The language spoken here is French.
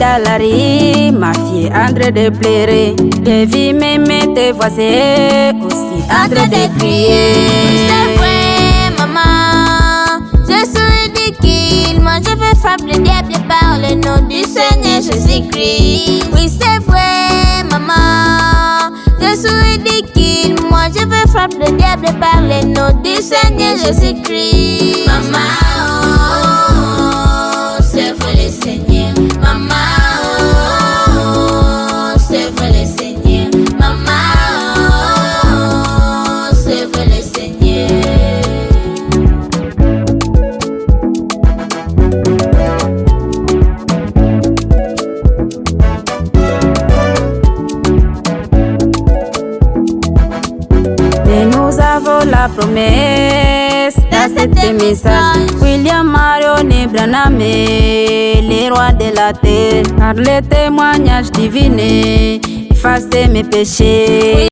dans la rue, ma fille en train de pleurer. J'ai vu même tes voisins aussi en train de crier. C'est vrai, maman, je suis ridicule. Moi je veux frapper le diable par le nom du Seigneur Jésus-Christ. Oui, c'est vrai, maman, je suis ridicule. Moi je veux frapper le diable par le nom du Seigneur Jésus-Christ. Maman, oh, c'est vrai le Seigneur. Maman, oh, c'est vrai le Seigneur. Maman, oh, c'est vrai le Seigneur. Mais nous avons la promesse dans cet message. William Marion Branham, les rois de la terre, par le témoignage divin, effacez mes péchés.